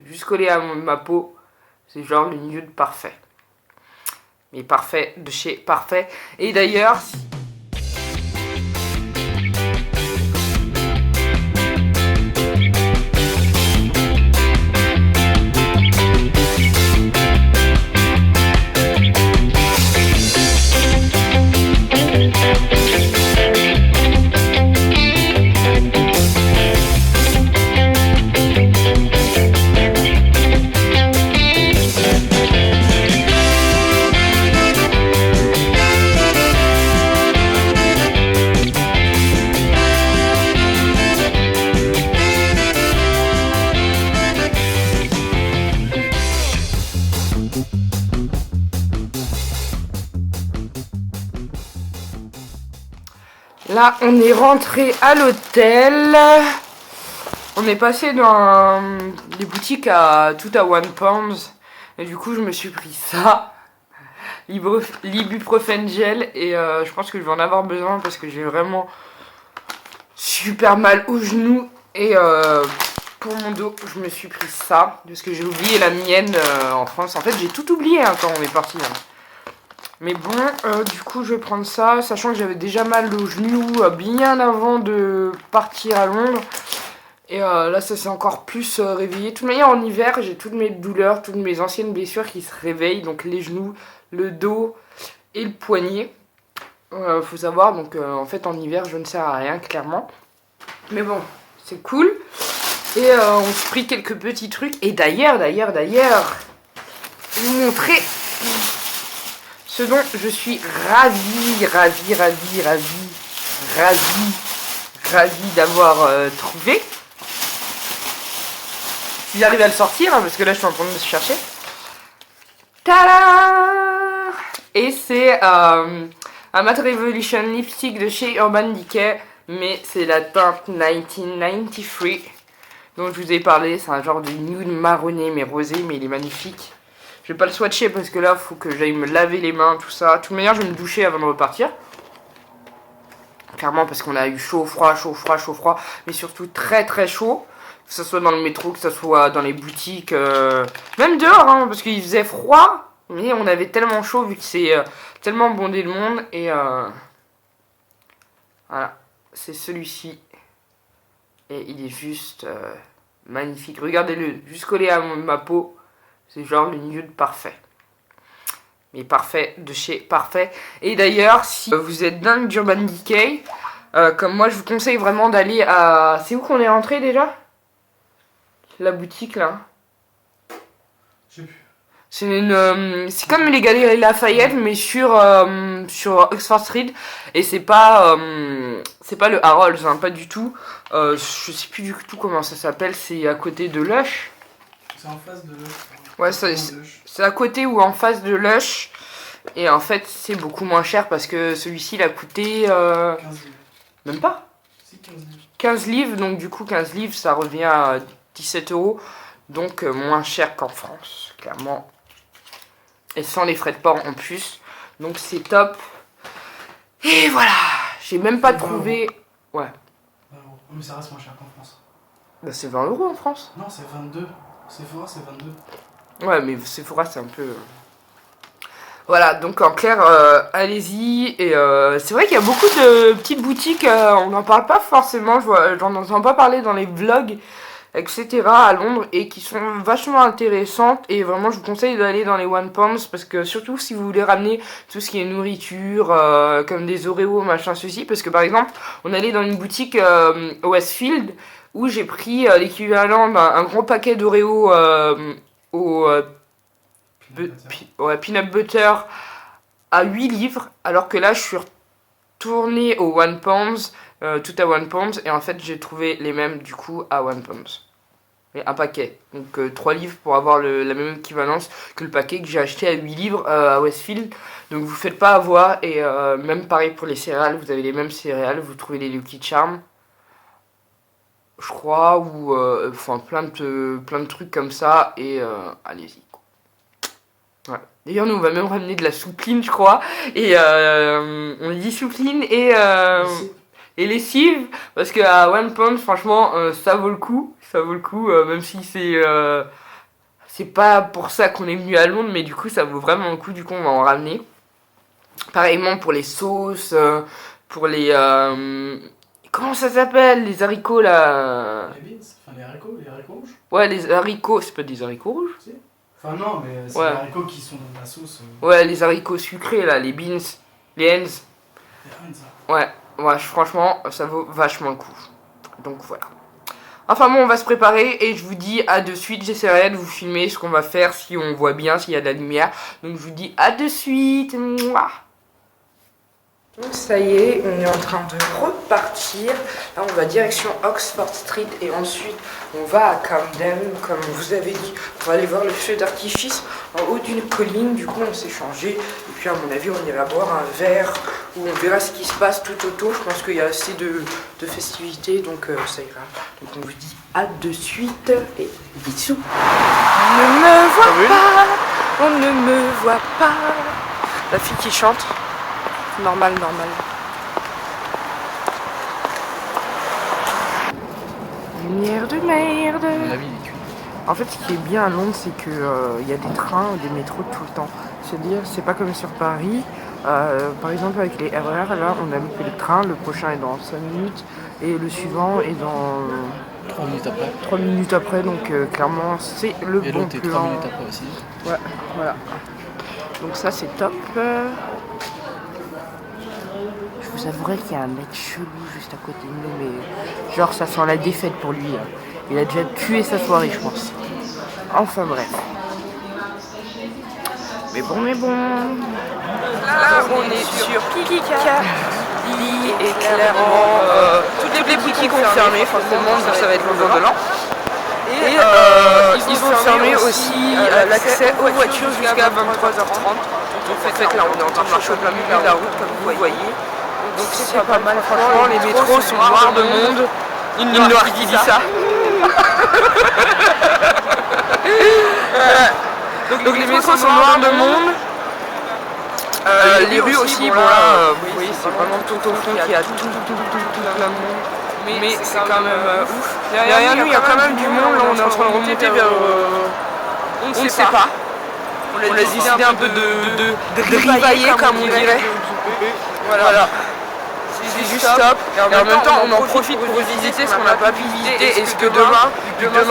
Juste collé à ma peau, c'est genre le nude parfait. Mais parfait de chez parfait. Et d'ailleurs, là, on est rentré à l'hôtel. On est passé dans des boutiques tout à One Pound. Et du coup, je me suis pris ça. L'ibuprofène gel. Et je pense que je vais en avoir besoin parce que j'ai vraiment super mal aux genoux. Et pour mon dos, je me suis pris ça. Parce que j'ai oublié la mienne en France. En fait, j'ai tout oublié quand on est parti. Mais bon, du coup, je vais prendre ça, sachant que j'avais déjà mal aux genoux bien avant de partir à Londres. Et là, ça s'est encore plus réveillé. De toute manière, en hiver, j'ai toutes mes douleurs, toutes mes anciennes blessures qui se réveillent. Donc les genoux, le dos et le poignet. Faut savoir, donc en fait, en hiver, je ne sers à rien, clairement. Mais bon, c'est cool. Et on se prit quelques petits trucs. Et d'ailleurs, je vais vous montrer ce dont je suis ravie d'avoir trouvé. Si j'arrive à le sortir, parce que là je suis en train de me chercher. Tada! Et c'est un Matte Revolution lipstick de chez Urban Decay, mais c'est la teinte 1993 dont je vous ai parlé. C'est un genre de nude marronné mais rosé, mais il est magnifique. Je vais pas le swatcher parce que là, il faut que j'aille me laver les mains, tout ça. De toute manière, je vais me doucher avant de repartir. Clairement, parce qu'on a eu chaud, froid, mais surtout très très chaud. Que ce soit dans le métro, que ce soit dans les boutiques, même dehors, parce qu'il faisait froid, mais on avait tellement chaud vu que c'est tellement bondé le monde. Et voilà, c'est celui-ci. Et il est juste magnifique. Regardez-le, juste collé à ma peau. C'est genre le nude parfait. Mais parfait de chez parfait. Et d'ailleurs, si vous êtes dingue d'Urban Decay, comme moi, je vous conseille vraiment d'aller à... C'est où qu'on est rentré déjà? La boutique, là. Je sais plus. C'est comme les Galeries Lafayette, mais sur Oxford Street. Et c'est pas le Harrods, pas du tout. Je sais plus du tout comment ça s'appelle. C'est à côté de Lush. C'est en face de Lush. Ouais, c'est à côté ou en face de Lush. Et en fait, c'est beaucoup moins cher parce que celui-ci, il a coûté... 15 livres. Même pas. Si, 15 livres. 15 livres, donc du coup, 15 livres, ça revient à 17 €. Donc moins cher qu'en France, clairement. Et sans les frais de port en plus. Donc c'est top. Et voilà. J'ai même pas trouvé... Ouais. 20 €. Mais ça reste moins cher qu'en France. Bah c'est 20 € en France. Non, c'est 22. Sephora, c'est 22. Ouais, mais Sephora, c'est un peu... Voilà, donc en clair, allez-y. Et c'est vrai qu'il y a beaucoup de petites boutiques, on n'en parle pas forcément, j'en entends pas parler dans les vlogs, etc. à Londres, et qui sont vachement intéressantes. Et vraiment, je vous conseille d'aller dans les One Pounds, parce que surtout si vous voulez ramener tout ce qui est nourriture, comme des Oreos, machin, ceci. Parce que par exemple, on allait dans une boutique Westfield, où j'ai pris l'équivalent d'un gros paquet d'Oreos au... peanut butter à 8 livres, alors que là je suis retournée au One Pounds, tout à One Pounds, et en fait j'ai trouvé les mêmes du coup à One Pounds. Et un paquet, donc 3 livres pour avoir la même équivalence que le paquet que j'ai acheté à 8 livres à Westfield. Donc vous faites pas avoir, et même pareil pour les céréales, vous avez les mêmes céréales, vous trouvez les Lucky Charms, je crois, ou enfin plein de trucs comme ça, et allez-y. Ouais. D'ailleurs, nous, on va même ramener de la soupline, je crois. Et on dit soupline et lessive. Parce qu'à One Pound, franchement, ça vaut le coup. Ça vaut le coup, même si c'est c'est pas pour ça qu'on est venu à Londres, mais du coup ça vaut vraiment le coup, du coup on va en ramener. Pareillement pour les sauces, pour les... comment ça s'appelle? Les haricots là... Les beans, enfin les haricots rouges. Ouais, les haricots, c'est pas des haricots rouges? Si. Enfin non, mais c'est Ouais. les haricots qui sont dans la sauce. Ouais, les haricots sucrés là, les beans, les hens. Les Heinz. Ouais, franchement, ça vaut vachement le coup. Donc voilà. Enfin bon, on va se préparer et je vous dis à de suite. J'essaierai de vous filmer ce qu'on va faire si on voit bien, s'il y a de la lumière. Donc je vous dis à de suite. Mouah. Donc ça y est, on est en train de repartir. Là, on va direction Oxford Street et ensuite on va à Camden, comme on vous avait dit. On va aller voir le feu d'artifice en haut d'une colline. Du coup, on s'est changé. Et puis, à mon avis, on ira boire un verre où on verra ce qui se passe tout autour. Je pense qu'il y a assez de festivités, donc ça ira. Donc, on vous dit à de suite et bisous. On ne me voit pas, on ne me voit pas. La fille qui chante. Normal. Lumière de merde. En fait, ce qui est bien à Londres, c'est que y a des trains, des métros tout le temps. C'est-à-dire, c'est pas comme sur Paris. Par exemple, avec les RER, là, on a loupé le train. Le prochain est dans 5 minutes et le suivant est dans 3 minutes après. 3 minutes après. Donc, clairement, c'est le Et bon l'autre est 3 plan. minutes après aussi. Ouais, voilà. Donc ça, c'est top. Je vous avouerai qu'il y a un mec chelou juste à côté de nous, mais genre ça sent la défaite pour lui. Là. Il a déjà tué sa soirée, je pense. Enfin bref. Mais bon. Là, on est sur Kika. Lily et clairement toutes les boutiques ont fermé, forcément, donc ça va être le jour de l'an. Et ils ont fermé aussi l'accès aux voitures jusqu'à 23h30. Donc en fait là, on est en train de marcher au plein milieu de la route, comme vous voyez. Donc c'est pas mal, franchement, les métros sont noirs de monde. Une noire qui dit ça. Donc les métros sont noirs de monde. Les rues aussi, bon là, vous voyez, c'est vraiment tout au fond qu'il y a tout plein de monde. Mais c'est quand même ouf. Derrière nous, il y a quand même du monde. Là, on est en train de remonter vers... on ne sait pas. On a décidé un peu de rivailler, comme on dirait. Voilà. C'est juste top. Et en même temps, on en profite pour visiter ce qu'on n'a pas pu visiter. Et ce que demain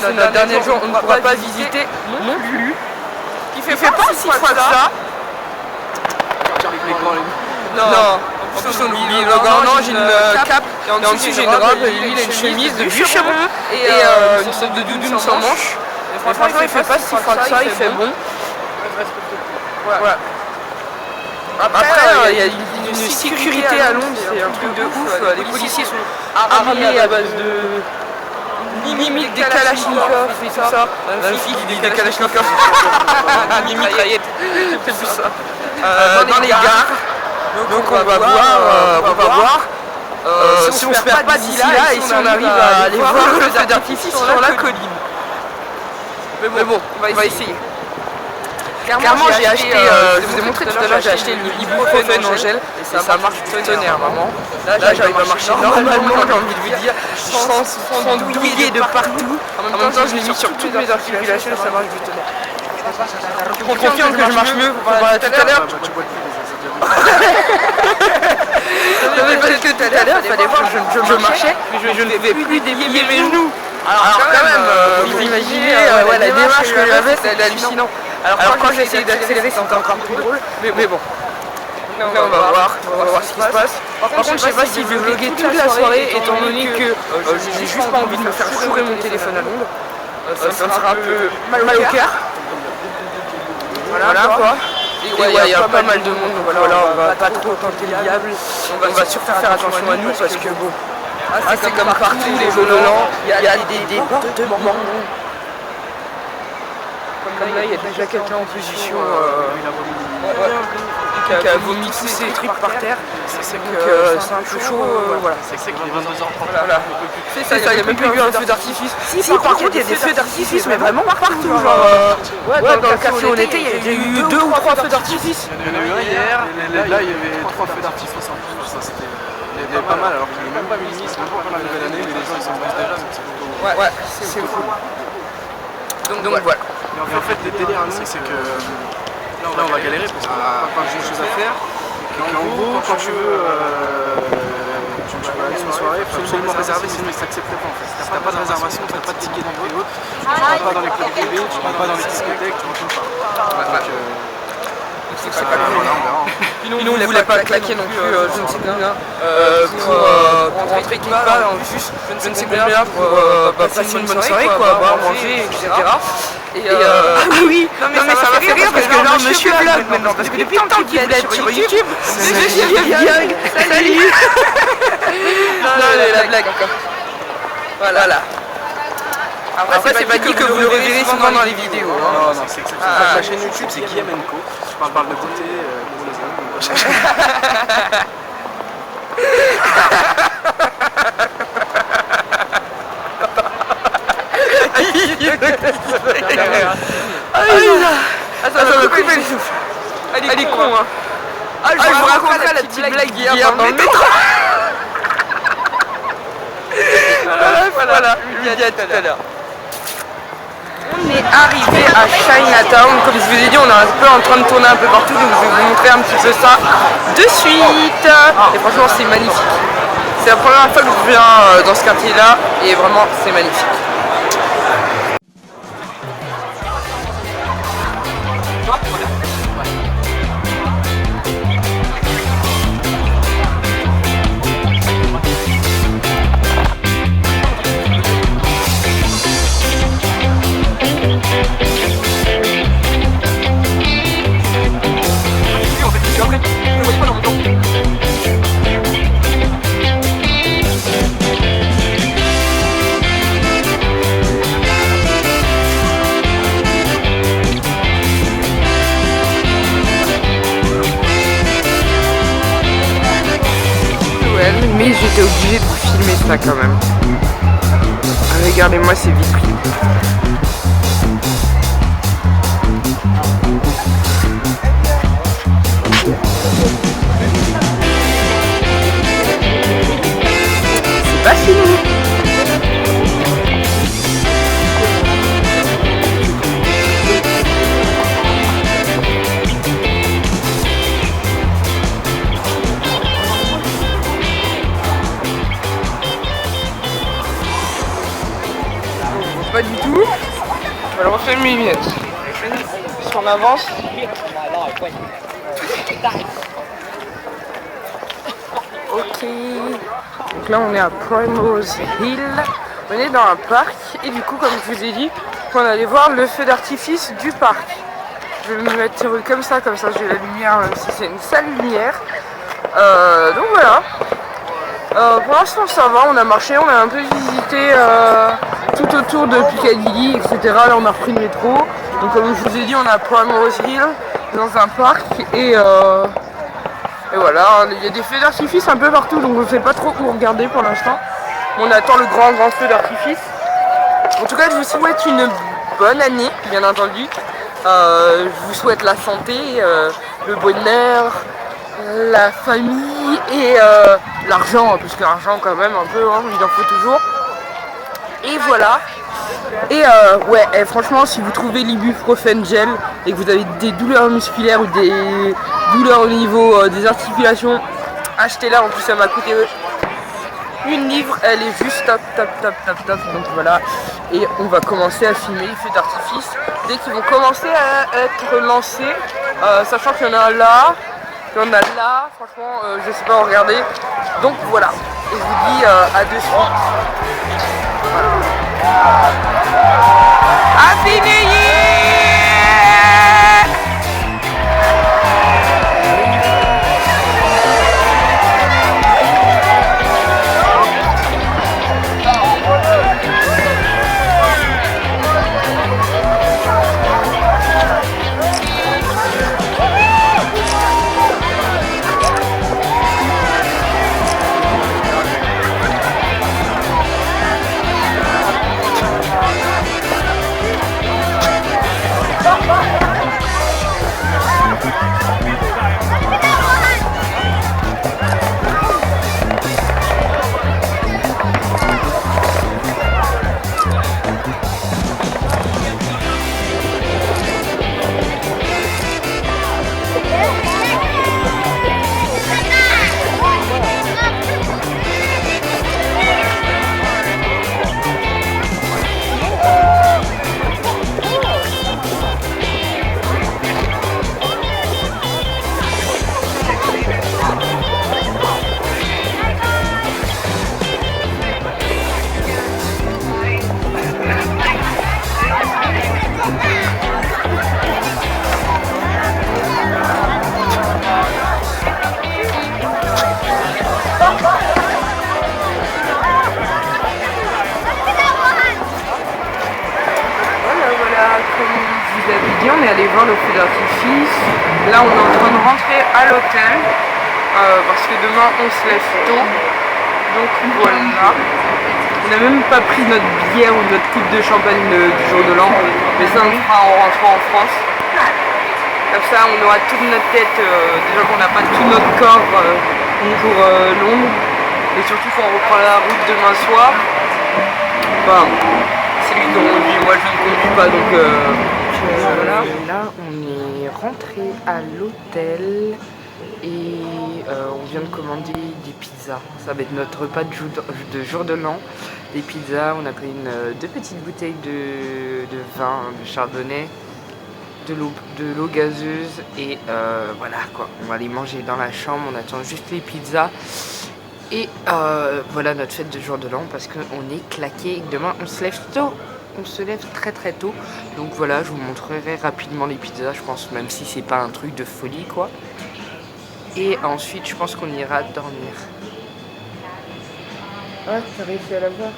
c'est notre dernier jour, on ne pourra pas visiter non plus. Il fait pas si froid que ça. Non. En plus, on oublie le gant. Non, j'ai une cape. Et en dessous, j'ai une robe. Lui, il a une chemise de bûcheron. Et une sorte de doudoune sans manche. Et franchement, il fait pas si froid que ça. Il fait bon. Voilà. Après, il y a une sécurité à Londres, c'est un truc de ouf. Les policiers sont armés à base de limite des kalachnikovs et tout ça. La fille qui dit des kalachnikovs. Des mitraillettes. C'est plus ça. Dans les gares. Donc on va voir. Si on se perd pas d'ici là et si on arrive à aller voir le feu d'artifice sur la colline. Mais bon, on va essayer. Clairement, j'ai acheté, je vous ai montré tout à l'heure, j'ai acheté le ibuprofène en gel et ça marche du tonnerre vraiment. Là, j'arrive à marcher normalement, j'ai envie de vous dire, sans douiller de partout. En même temps, je l'ai mis sur toutes mes articulations et ça marche du tonnerre. Tu confirmes que je marche mieux tout à l'heure? Parce que tout à l'heure, il fallait voir, je marchais, mais je ne vais plus délier mes genoux. Alors quand même, vous imaginez la démarche que j'avais, c'était hallucinant. Alors quand j'ai essayé d'accélérer, c'était encore plus drôle, mais bon. Là, on va voir ce qui se passe. Par contre, je sais pas si je vais vlogger toute la soirée, étant donné que j'ai juste pas envie de me faire chourer mon téléphone à Londres. Ça me sera un peu mal au cœur. Voilà quoi. Et il y a pas mal de monde, donc voilà, on va pas trop tenter le diable. On va surtout faire attention à nous parce que bon, c'est comme partout les volants, il y a des débordements. Comme là, il y a déjà quelqu'un en position qui a vomi tous ses trucs par terre. C'est un peu chaud. Voilà. C'est que les 22h30. Voilà. C'est ça, il n'y a même plus eu un feu d'artifice. Si, par contre, il y a des feux d'artifice, mais vraiment partout. Genre, dans le café où on était, il y a eu 2 ou 3 feux d'artifice. Il y en a eu un hier, là il y avait 3 feux d'artifice en plus. Ça, c'était... Il y avait pas mal, alors qu'il n'est même pas minuit, c'est même pas la nouvelle année, mais les gens ils s'embrassent déjà. Ouais, c'est cool. Donc voilà. Et en fait, le délire, c'est que là, on va galérer parce qu'on a pas de choses à faire. Et en gros, quand tu veux aller sur une soirée, il faut absolument réserver, sinon ils s'acceptent pas en fait. Si t'as pas de réservation, t'as pas de ticket d'entrée et autres, tu vas pas dans les clubs privés, tu vas pas dans les discothèques, tu ne peux pas. Donc, c'est pas grave, on verra. Puis nous, on voulait pas claquer non plus, je ne sais combien, pour rentrer quelque part, en plus, je ne sais combien, pour passer une bonne soirée, quoi, boire, manger, etc. Et oui, non mais ça m'a fait rire parce que genre Monsieur Vlog maintenant, parce que depuis le temps qu'il voulait être sur YouTube, Monsieur Vlog, salut. Non, la blague encore. Voilà. Après c'est pas dit que vous le reverrez souvent dans les vidéos. Non, c'est exceptionnel. Ma chaîne YouTube c'est Guillaume & Co. Je parle de beauté pour les hommes. Ça me coupe le souffle. Elle est con, hein. Je vous raconterai la petite blague hier dans le métro. Voilà, je vous dis à tout à l'heure. On est arrivé à Chinatown. Comme je vous ai dit, on est un peu en train de tourner un peu partout, donc je vais vous montrer un petit peu ça de suite. Et franchement, c'est magnifique. C'est la première fois que je viens dans ce quartier-là, et vraiment, c'est magnifique. Mais j'étais obligée de filmer ça quand même. Regardez-moi ces vitrines. C'est pas fini. Pas du tout. On va le refaire une minute. Si on avance. Ok. Donc là on est à Primrose Hill. On est dans un parc et du coup comme je vous ai dit, on allait voir le feu d'artifice du parc. Je vais me mettre comme ça j'ai la lumière, même si c'est une sale lumière. Donc voilà. Pour l'instant ça va, on a marché, on a un peu visité tout autour de Piccadilly, etc. Là on a repris le métro. Donc comme je vous ai dit, on a Primrose Hill dans un parc et voilà, il y a des feux d'artifice un peu partout, donc on ne sait pas trop où regarder pour l'instant. On attend le grand feu d'artifice. En tout cas, je vous souhaite une bonne année, bien entendu. Je vous souhaite la santé, le bonheur, la famille et l'argent, parce que l'argent quand même un peu, hein, il en faut toujours. Et voilà. Et ouais, franchement, si vous trouvez l'ibuprofène gel et que vous avez des douleurs musculaires ou des douleurs au niveau des articulations, achetez-la. En plus, ça m'a coûté une livre. Elle est juste top. Donc voilà. Et on va commencer à filmer les feux d'artifice dès qu'ils vont commencer à être lancés. Sachant qu'il y en a là, il y en a là. Franchement, je sais pas, regardez. Donc voilà. Et je vous dis à de suite. Happy New Year! vous avais dit, on est allé voir le feu d'artifice. Là, on est en train de rentrer à l'hôtel parce que demain, on se lève tôt. Donc voilà. On n'a même pas pris notre bière ou notre coupe de champagne du jour de l'an, mais ça, on le fera en rentrant en France. Comme ça, on aura toute notre tête, déjà qu'on n'a pas tout notre corps pour Londres. Et surtout quand on reprend la route demain soir. Enfin, c'est lui qui conduit, moi je ne conduis pas, donc voilà. Là, on est rentré à l'hôtel et on vient de commander des pizzas. Ça va être notre repas de jour de l'an. Des pizzas, on a pris deux petites bouteilles de vin, de chardonnay, de l'eau gazeuse et voilà quoi. On va les manger dans la chambre, on attend juste les pizzas. Et voilà notre fête de jour de l'an parce qu'on est claqué. Demain on se lève tôt, on se lève très très tôt. Donc voilà, je vous montrerai rapidement les pizzas, je pense, même si c'est pas un truc de folie quoi. Et ensuite je pense qu'on ira dormir. Ah, t'as réussi à la voir.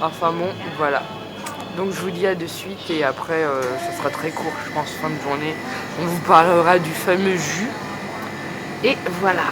Enfin bon, voilà. Donc je vous dis à de suite et après ça sera très court, je pense, fin de journée. On vous parlera du fameux jus. Et voilà.